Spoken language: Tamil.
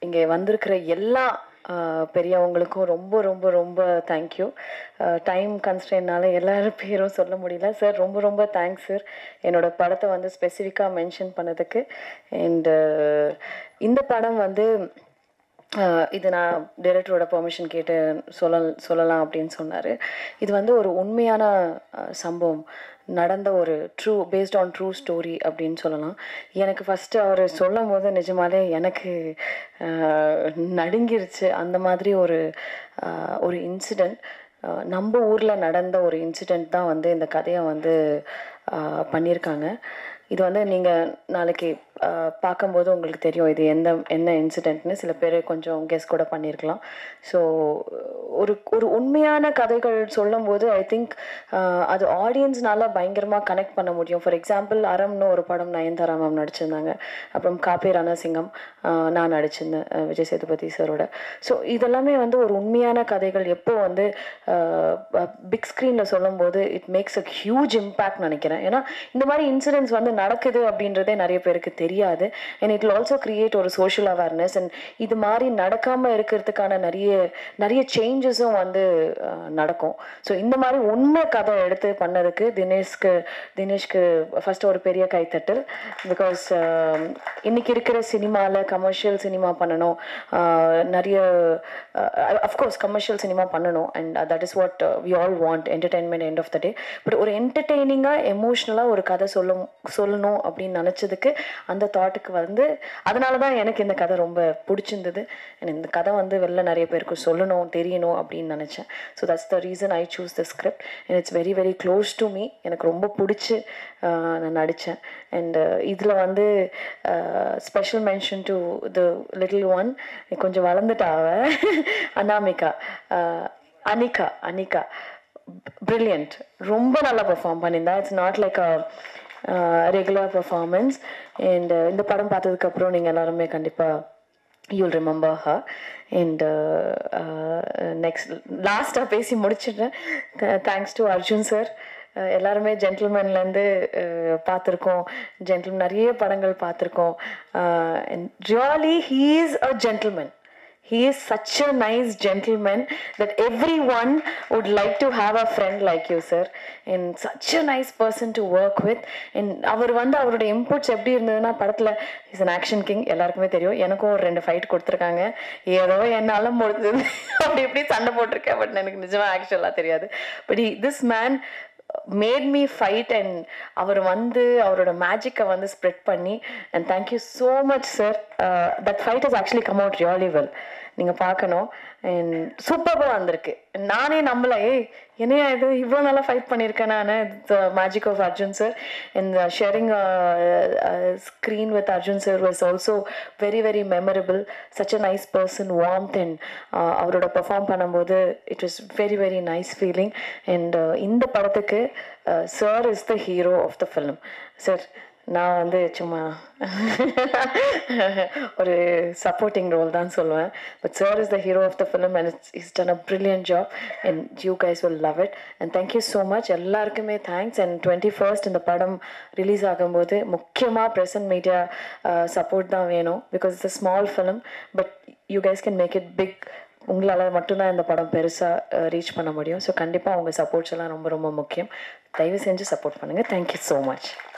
இங்கே வந்திருக்கிற எல்லா பெரியவங்களுக்கும் ரொம்ப ரொம்ப ரொம்ப தேங்க்யூ. டைம் கன்ஸ்ட்ரெயின்னால எல்லாரும் பேரும் சொல்ல முடியல. சார் ரொம்ப ரொம்ப தேங்க்ஸ் சார், என்னோடய படத்தை வந்து ஸ்பெசிஃபிக்காக மென்ஷன் பண்ணதுக்கு. அண்டு இந்த படம் வந்து இது நான் டைரக்டரோட பெர்மிஷன் கேட்டு சொல்லலாம் அப்படின்னு சொன்னார். இது வந்து ஒரு உண்மையான சம்பவம், நடந்த ஒரு பேஸ்ட் ஆன் ட்ரூ ஸ்டோரி அப்படின்னு சொல்லலாம். எனக்கு ஃபஸ்ட்டு அவர் சொல்லும் போது நிஜமாலே எனக்கு நடுங்கிருச்சு. அந்த மாதிரி ஒரு இன்சிடெண்ட், நம்ம ஊரில் நடந்த ஒரு இன்சிடெண்ட் தான் வந்து இந்த கதையை வந்து பண்ணியிருக்காங்க. இது வந்து நீங்கள் நாளைக்கு பார்க்கும்போது உங்களுக்கு தெரியும் இது என்ன இன்சிடெண்ட்னு. சில பேர் கொஞ்சம் கெஸ் கூட பண்ணியிருக்கலாம். ஸோ ஒரு உண்மையான கதைகள் சொல்லும்போது ஐ திங்க் அது ஆடியன்ஸ்னால பயங்கரமாக கனெக்ட் பண்ண முடியும். ஃபார் எக்ஸாம்பிள் அறம்னு ஒரு படம் நயன்தாரா மேம் நடிச்சிருந்தாங்க. அப்புறம் காப்பே ரணசிங்கம் நான் நடிச்சிருந்தேன் விஜய் சேதுபதி சாரோட. ஸோ இதெல்லாமே வந்து ஒரு உண்மையான கதைகள். எப்போ வந்து பிக் ஸ்க்ரீனில் சொல்லும்போது it makes a huge impact நினைக்கிறேன். ஏன்னா இந்த மாதிரி இன்சிடென்ட்ஸ் வந்து நடக்குது அப்படின்றதே நிறைய பேருக்கு தெரியாது. And it will also create ஒரு சோஷியல் அவேர்னஸ். அண்ட் இது மாதிரி நடக்காமல் இருக்கிறதுக்கான நிறைய சேஞ்சஸும் வந்து நடக்கும். ஸோ இந்த மாதிரி உண்மை கதை எடுத்து பண்ணதுக்கு தினேஷ்க்கு ஃபஸ்ட்டு ஒரு பெரிய கைத்தட்டல். பிகாஸ் இன்னைக்கு இருக்கிற சினிமாவில் கமர்ஷியல் சினிமா பண்ணணும், நிறைய அஃப்கோர்ஸ் கமர்ஷியல் சினிமா பண்ணணும். And that is what we all want, entertainment end of the day. But ஒரு என்டர்டெய்னிங்காக எமோஷ்னலாக ஒரு கதை சொல்லணும் அப்படின்னு நினச்சதுக்கு அந்த தாட்டுக்கு வந்து அதனால தான் எனக்கு இந்த கதை ரொம்ப பிடிச்சிருந்தது. இந்த கதை வந்து வெளில நிறைய பேருக்கு சொல்லணும், தெரியணும் அப்படின்னு நினச்சேன். So that's the reason I choose the script. And it's very very close to me. எனக்கு ரொம்ப பிடிச்சி நான் நடித்தேன். அண்ட் இதில் வந்து special mention to the little one, கொஞ்சம் வளர்ந்துட்டாவ, அனிகா brilliant, ரொம்ப நல்லா பெர்ஃபார்ம் பண்ணியிருந்தா. It's not like a regular performance. And இந்த படம் பார்த்ததுக்கப்புறம் நீங்கள் எல்லாருமே கண்டிப்பாக you'll remember her. And next லாஸ்ட்டாக பேசி முடிச்சிடுறேன். Thanks to Arjun sir. எல்லாருமே ஜென்டில்மேன்லேருந்து பார்த்துருக்கோம், நிறைய படங்கள் பார்த்துருக்கோம். And really he is a gentleman. He is such a nice gentleman that everyone would like to have a friend like you, sir. And such a nice person to work with. And அவர் வந்து அவரோட இன்புட்ஸ் எப்படி இருந்ததுன்னா, படத்தில் இஸ் an action king, எல்லாருக்குமே தெரியும். எனக்கும் ஒரு 2 ஃபைட் கொடுத்துருக்காங்க. ஏதோ என்னால் முடிஞ்சது அப்படி சண்டை போட்டிருக்கேன். பட் எனக்கு நிஜமாக ஆக்சுவலாக தெரியாது. But this man made me fight. And அவர் வந்து அவரோட மேஜிக்கை வந்து ஸ்ப்ரெட் பண்ணி. And thank you so much sir. That fight has actually come out really well. நீங்கள் பார்க்கணும். அண்ட் சூப்பராக வந்திருக்கு. நானே நம்மளே என்னையா இது இவ்வளோ நல்லா ஃபைட் பண்ணியிருக்கேன் நான். The magic of Arjun sir. And sharing screen with Arjun sir was also very very memorable. Such a nice person, warmth. And அவரோட பெர்ஃபார்ம் பண்ணும்போது it was very very nice feeling. And இந்த படத்துக்கு sir is the hero of the film. Sir நான் வந்து சும்மா ஒரு சப்போர்ட்டிங் ரோல் தான் சொல்லுவேன். But sir is the hero of the film. And is done a brilliant job. And you guys will love it. And thank you so much. எல்லாருக்குமே தேங்க்ஸ். அண்ட் 21st இந்த படம் ரிலீஸ் ஆகும்போது முக்கியமாக ப்ரெஸ் அண்ட் மீடியா சப்போர்ட் தான் வேணும். Because it's a small film, but you guys can make it big. உங்களால் மட்டும்தான் இந்த படம் பெருசாக ரீச் பண்ண முடியும். ஸோ கண்டிப்பாக உங்கள் சப்போர்ட்ஸ் எல்லாம் ரொம்ப ரொம்ப முக்கியம். தயவு செஞ்சு சப்போர்ட் பண்ணுங்கள். Thank you so much.